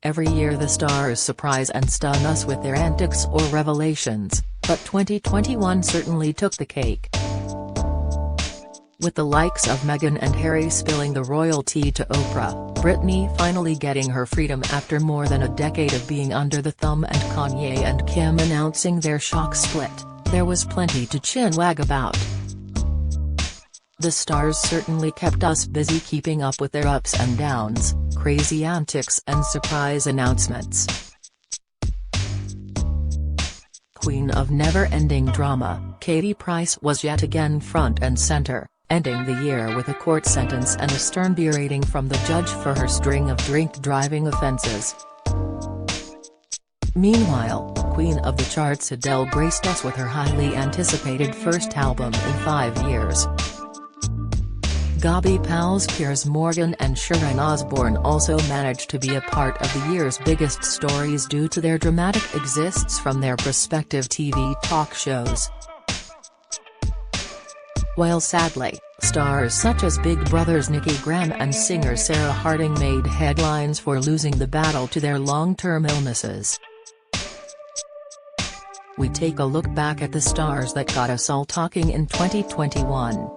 Every year the stars surprise and stun us with their antics or revelations, but 2021 certainly took the cake. With the likes of Meghan and Harry spilling the royal tea to Oprah, Britney finally getting her freedom after more than a decade of being under the thumb, and Kanye and Kim announcing their shock split, there was plenty to chinwag about. The stars certainly kept us busy keeping up with their ups and downs, crazy antics and surprise announcements. Queen of never-ending drama, Katie Price was yet again front and center, ending the year with a court sentence and a stern berating from the judge for her string of drink-driving offenses. Meanwhile, Queen of the charts Adele graced us with her highly anticipated first album in 5 years. Gaby pals Piers Morgan and Sharon Osbourne also managed to be a part of the year's biggest stories due to their dramatic exits from their respective TV talk shows. While sadly, stars such as Big Brother's Nikki Graham and singer Sarah Harding made headlines for losing the battle to their long-term illnesses. We take a look back at the stars that got us all talking in 2021.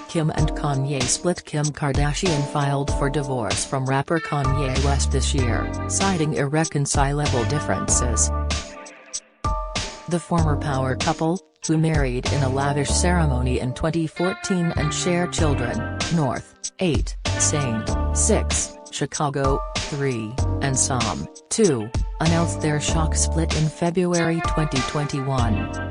Kim and Kanye split. Kim Kardashian filed for divorce from rapper Kanye West this year, citing irreconcilable differences. The former power couple, who married in a lavish ceremony in 2014 and share children, North, 8, Saint, 6, Chicago, 3, and Psalm, 2, announced their shock split in February 2021.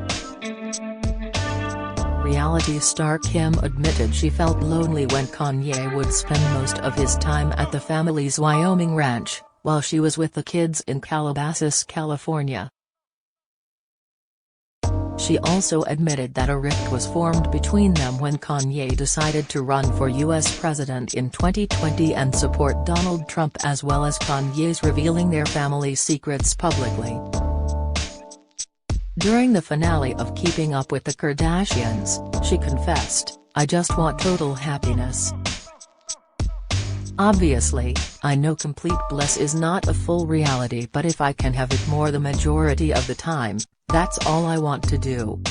Reality star Kim admitted she felt lonely when Kanye would spend most of his time at the family's Wyoming ranch, while she was with the kids in Calabasas, California. She also admitted that a rift was formed between them when Kanye decided to run for U.S. president in 2020 and support Donald Trump, as well as Kanye's revealing their family secrets publicly. During the finale of Keeping Up with the Kardashians, she confessed, "I just want total happiness. Obviously, I know complete bliss is not a full reality, but if I can have it more the majority of the time, that's all I want to do."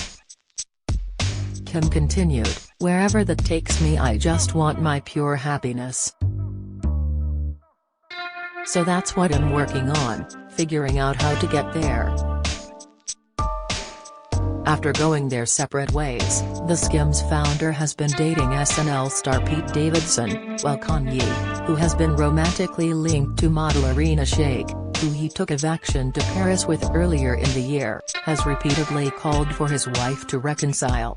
Kim continued, "Wherever that takes me, I just want my pure happiness. So that's what I'm working on, figuring out how to get there." After going their separate ways, the Skims founder has been dating SNL star Pete Davidson, while Kanye, who has been romantically linked to model Irina Shayk, who he took a vacation to Paris with earlier in the year, has repeatedly called for his wife to reconcile.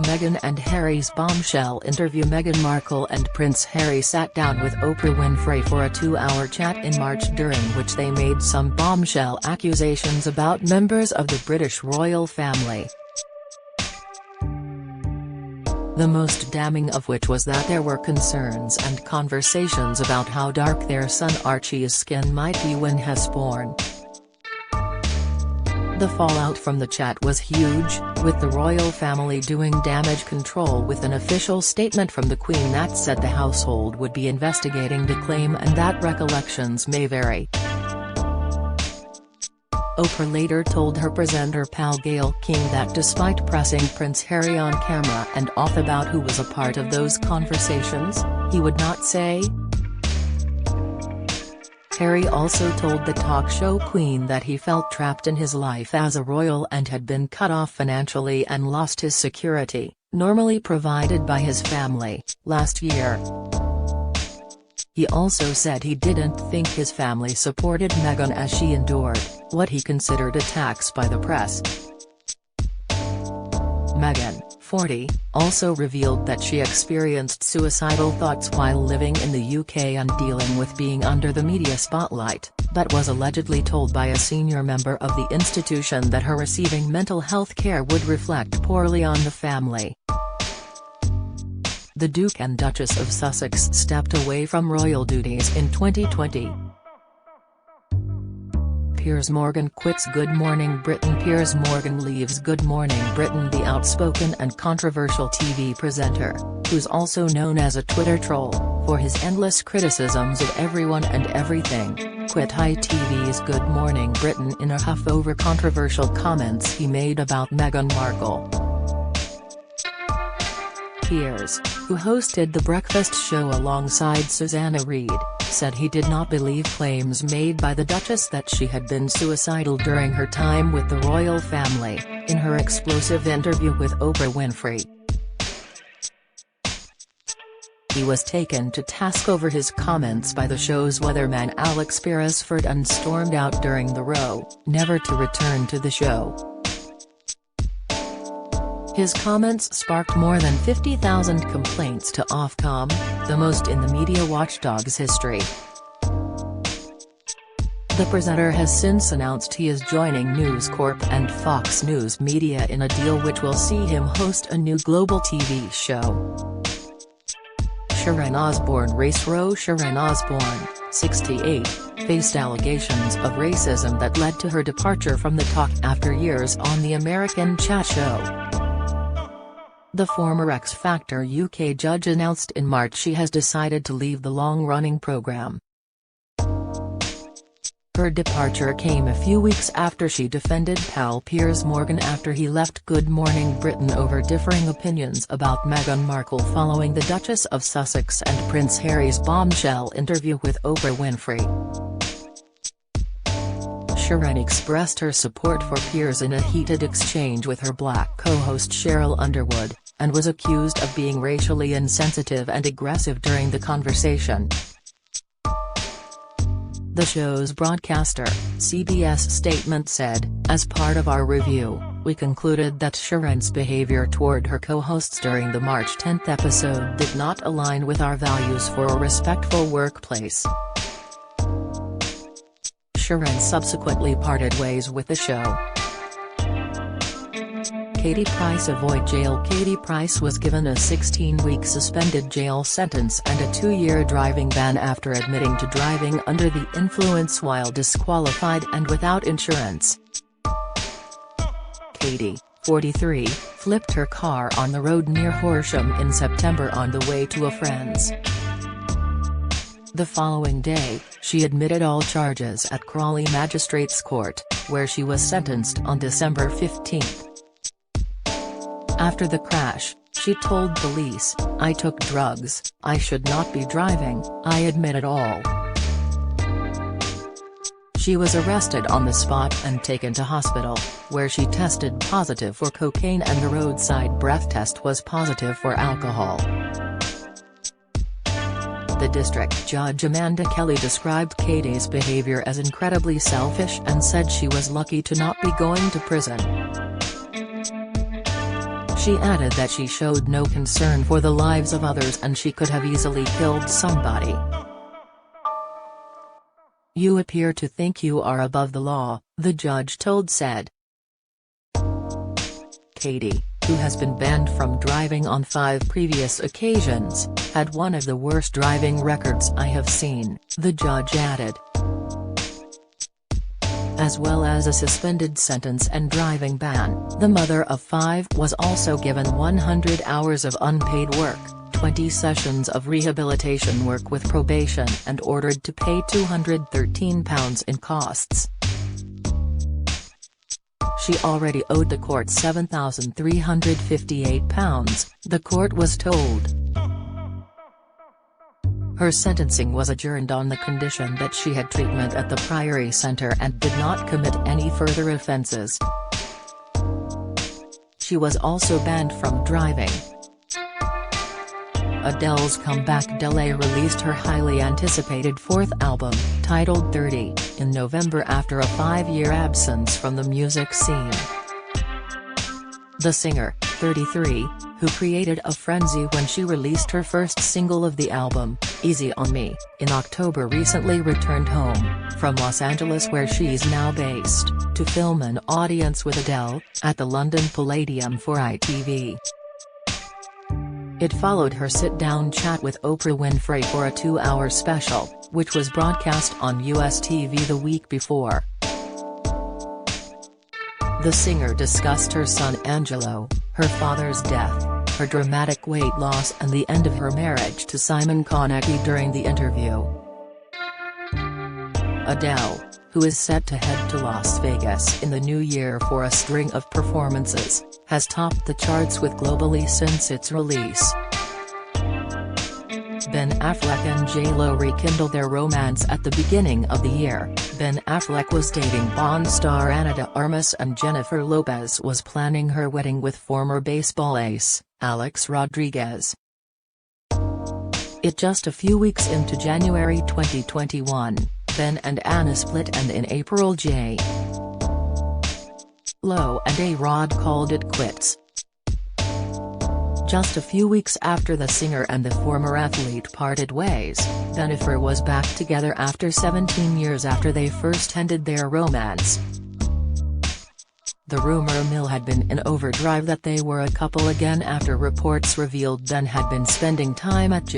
Meghan and Harry's bombshell interview. Meghan Markle and Prince Harry sat down with Oprah Winfrey for a 2-hour chat in March, during which they made some bombshell accusations about members of the British royal family. The most damning of which was that there were concerns and conversations about how dark their son Archie's skin might be when he's born. The fallout from the chat was huge, with the royal family doing damage control with an official statement from the Queen that said the household would be investigating the claim and that recollections may vary. Oprah later told her presenter pal Gayle King that despite pressing Prince Harry on camera and off about who was a part of those conversations, he would not say. Harry also told the talk show Queen that he felt trapped in his life as a royal and had been cut off financially and lost his security, normally provided by his family, last year. He also said he didn't think his family supported Meghan as she endured what he considered attacks by the press. Meghan, 40, also revealed that she experienced suicidal thoughts while living in the UK and dealing with being under the media spotlight, but was allegedly told by a senior member of the institution that her receiving mental health care would reflect poorly on the family. The Duke and Duchess of Sussex stepped away from royal duties in 2020. Piers Morgan quits Good Morning Britain. Piers Morgan leaves Good Morning Britain. The outspoken and controversial TV presenter, who's also known as a Twitter troll, for his endless criticisms of everyone and everything, quit ITV's Good Morning Britain in a huff over controversial comments he made about Meghan Markle. Piers, who hosted The Breakfast Show alongside Susanna Reid, said he did not believe claims made by the Duchess that she had been suicidal during her time with the royal family, in her explosive interview with Oprah Winfrey. He was taken to task over his comments by the show's weatherman Alex Beresford and stormed out during the row, never to return to the show. His comments sparked more than 50,000 complaints to Ofcom, the most in the media watchdog's history. The presenter has since announced he is joining News Corp and Fox News Media in a deal which will see him host a new global TV show. Sharon Osbourne Sharon Osbourne, 68, faced allegations of racism that led to her departure from the talk after years on the American Chat Show. The former X Factor UK judge announced in March she has decided to leave the long-running programme. Her departure came a few weeks after she defended pal Piers Morgan after he left Good Morning Britain over differing opinions about Meghan Markle following the Duchess of Sussex and Prince Harry's bombshell interview with Oprah Winfrey. Sharon expressed her support for Piers in a heated exchange with her black co-host Cheryl Underwood, and was accused of being racially insensitive and aggressive during the conversation. The show's broadcaster, CBS statement said, "As part of our review, we concluded that Sharon's behavior toward her co-hosts during the March 10 episode did not align with our values for a respectful workplace." Sharon subsequently parted ways with the show. Katie Price avoid jail. Katie Price was given a 16-week suspended jail sentence and a 2-year driving ban after admitting to driving under the influence while disqualified and without insurance. Katie, 43, flipped her car on the road near Horsham in September on the way to a friend's. The following day, she admitted all charges at Crawley Magistrates Court, where she was sentenced on December 15. After the crash, she told police, "I took drugs, I should not be driving, I admit it all." She was arrested on the spot and taken to hospital, where she tested positive for cocaine and the roadside breath test was positive for alcohol. The district judge Amanda Kelly described Katie's behavior as incredibly selfish and said she was lucky to not be going to prison. She added that she showed no concern for the lives of others and she could have easily killed somebody. "You appear to think you are above the law," the judge said. Katie, who has been banned from driving on 5 previous occasions, had one of the worst driving records I have seen, the judge added. As well as a suspended sentence and driving ban, the mother of 5 was also given 100 hours of unpaid work, 20 sessions of rehabilitation work with probation and ordered to pay £213 in costs. She already owed the court £7,358, the court was told. Her sentencing was adjourned on the condition that she had treatment at the Priory Centre and did not commit any further offences. She was also banned from driving. Adele's comeback. Adele released her highly anticipated 4th album, titled 30, in November after a 5-year absence from the music scene. The singer, 33, who created a frenzy when she released her first single of the album, Easy on Me, in October recently returned home, from Los Angeles where she's now based, to film an audience with Adele, at the London Palladium for ITV. It followed her sit-down chat with Oprah Winfrey for a 2-hour special, which was broadcast on US TV the week before. The singer discussed her son Angelo, her father's death, her dramatic weight loss and the end of her marriage to Simon Kanye during the interview. Adele, who is set to head to Las Vegas in the new year for a string of performances, has topped the charts with globally since its release. Ben Affleck and J.Lo rekindled their romance at the beginning of the year. Ben Affleck was dating Bond star Ana de Armas, and Jennifer Lopez was planning her wedding with former baseball ace, Alex Rodriguez. It just a few weeks into January 2021, Ben and Ana split, and in April J.Lo and A-Rod called it quits. Just a few weeks after the singer and the former athlete parted ways, Jennifer was back together after 17 years after they first ended their romance. The rumor mill had been in overdrive that they were a couple again after reports revealed Ben had been spending time at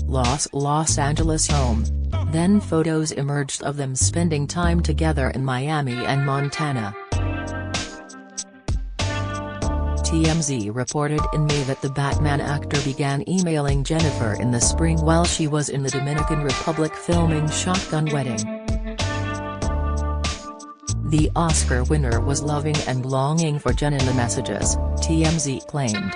Los Angeles home. Then photos emerged of them spending time together in Miami and Montana. TMZ reported in May that the Batman actor began emailing Jennifer in the spring while she was in the Dominican Republic filming Shotgun Wedding. The Oscar winner was loving and longing for Jen in the messages, TMZ claimed.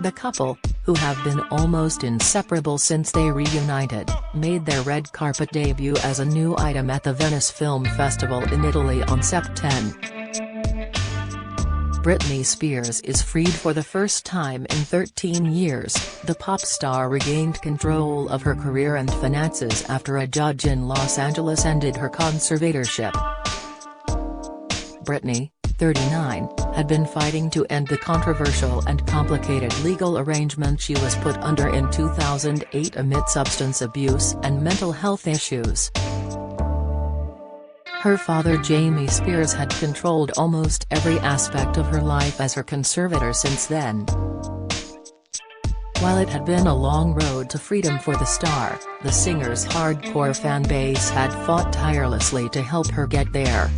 The couple, who have been almost inseparable since they reunited, made their red carpet debut as a new item at the Venice Film Festival in Italy on September 10. Britney Spears is freed for the first time in 13 years. The pop star regained control of her career and finances after a judge in Los Angeles ended her conservatorship. Britney, 39, had been fighting to end the controversial and complicated legal arrangement she was put under in 2008 amid substance abuse and mental health issues. Her father Jamie Spears had controlled almost every aspect of her life as her conservator since then. While it had been a long road to freedom for the star, the singer's hardcore fan base had fought tirelessly to help her get there.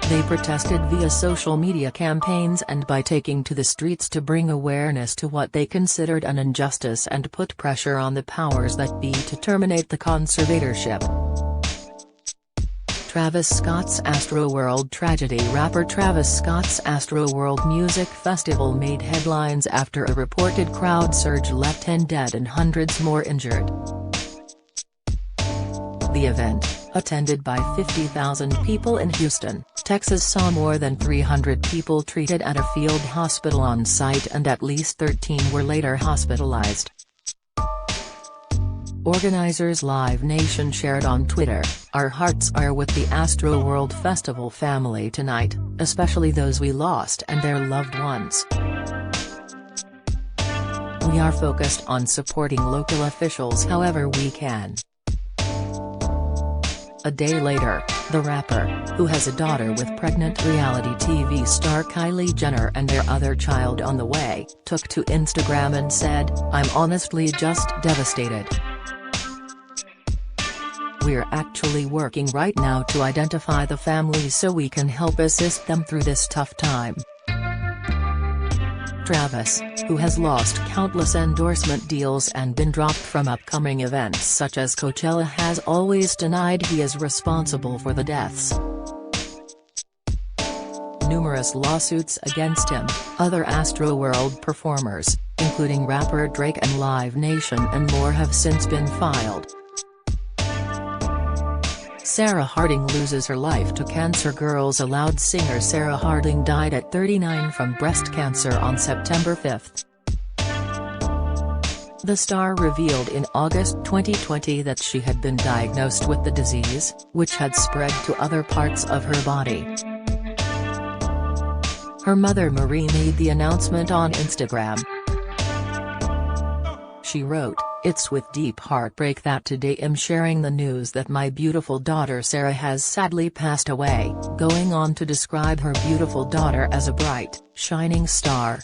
They protested via social media campaigns and by taking to the streets to bring awareness to what they considered an injustice and put pressure on the powers that be to terminate the conservatorship. Travis Scott's Astroworld tragedy. Rapper Travis Scott's Astroworld Music Festival made headlines after a reported crowd surge left 10 dead and hundreds more injured. The event, attended by 50,000 people in Houston, Texas, saw more than 300 people treated at a field hospital on site, and at least 13 were later hospitalized. Organizers Live Nation shared on Twitter, "Our hearts are with the Astroworld Festival family tonight, especially those we lost and their loved ones. We are focused on supporting local officials however we can." A day later, the rapper, who has a daughter with pregnant reality TV star Kylie Jenner and their other child on the way, took to Instagram and said, "I'm honestly just devastated. We're actually working right now to identify the families so we can help assist them through this tough time." Travis, who has lost countless endorsement deals and been dropped from upcoming events such as Coachella, has always denied he is responsible for the deaths. Numerous lawsuits against him, other Astroworld performers, including rapper Drake and Live Nation and more, have since been filed. Sarah Harding loses her life to cancer. Girls Aloud singer Sarah Harding died at 39 from breast cancer on September 5. The star revealed in August 2020 that she had been diagnosed with the disease, which had spread to other parts of her body. Her mother Marie made the announcement on Instagram. She wrote, "It's with deep heartbreak that today I'm sharing the news that my beautiful daughter Sarah has sadly passed away," going on to describe her beautiful daughter as a bright, shining star.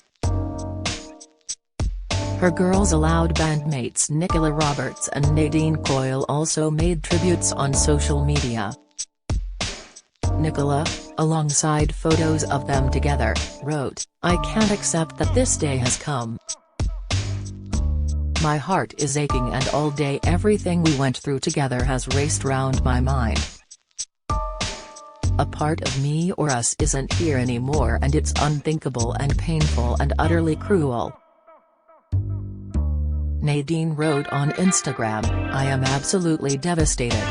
Her Girls Aloud bandmates Nicola Roberts and Nadine Coyle also made tributes on social media. Nicola, alongside photos of them together, wrote, "I can't accept that this day has come. My heart is aching and all day everything we went through together has raced round my mind. A part of me or us isn't here anymore and it's unthinkable and painful and utterly cruel." Nadine wrote on Instagram, "I am absolutely devastated.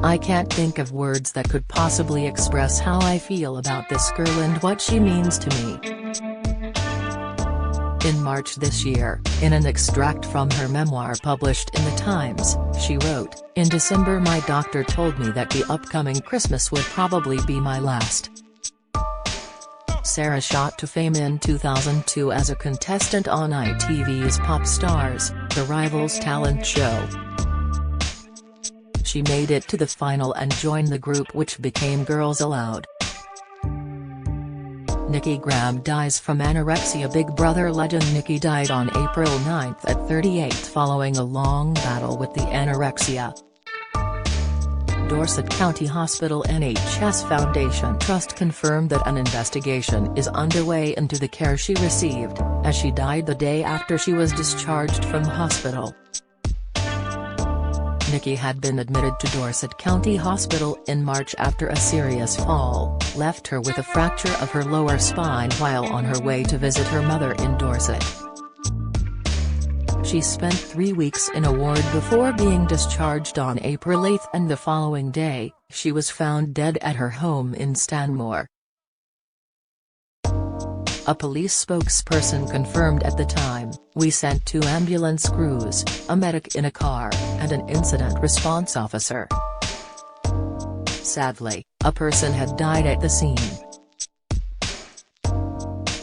I can't think of words that could possibly express how I feel about this girl and what she means to me." In March this year, in an extract from her memoir published in The Times, she wrote, "In December my doctor told me that the upcoming Christmas would probably be my last." Sarah shot to fame in 2002 as a contestant on ITV's Pop Stars, the Rivals talent show. She made it to the final and joined the group which became Girls Aloud. Nikki Graham dies from anorexia. Big Brother legend Nikki died on April 9 at 38 following a long battle with the anorexia. Dorset County Hospital NHS Foundation Trust confirmed that an investigation is underway into the care she received, as she died the day after she was discharged from the hospital. Nikki had been admitted to Dorset County Hospital in March after a serious fall left her with a fracture of her lower spine while on her way to visit her mother in Dorset. She spent 3 weeks in a ward before being discharged on April 8 and the following day, she was found dead at her home in Stanmore. A police spokesperson confirmed at the time, "We sent 2 ambulance crews, a medic in a car, and an incident response officer." Sadly, a person had died at the scene.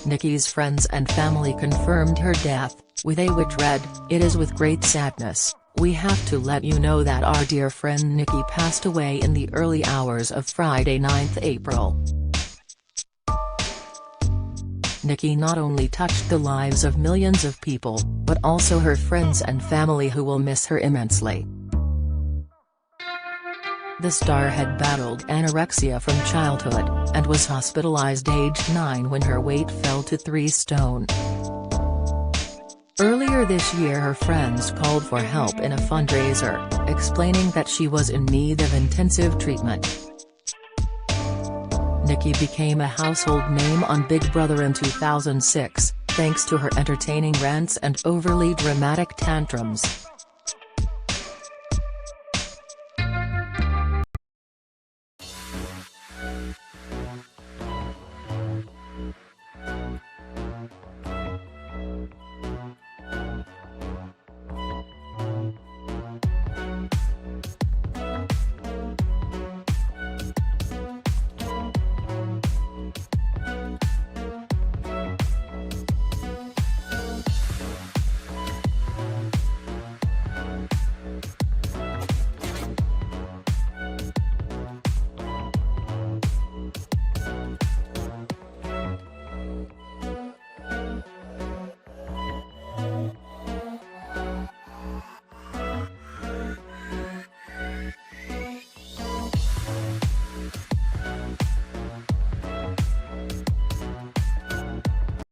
Nikki's friends and family confirmed her death, with a which read, "It is with great sadness, we have to let you know that our dear friend Nikki passed away in the early hours of Friday 9 April. Nikki not only touched the lives of millions of people, but also her friends and family who will miss her immensely." The star had battled anorexia from childhood, and was hospitalized aged 9 when her weight fell to 3 stone. Earlier this year her friends called for help in a fundraiser, explaining that she was in need of intensive treatment. Nikki became a household name on Big Brother in 2006, thanks to her entertaining rants and overly dramatic tantrums.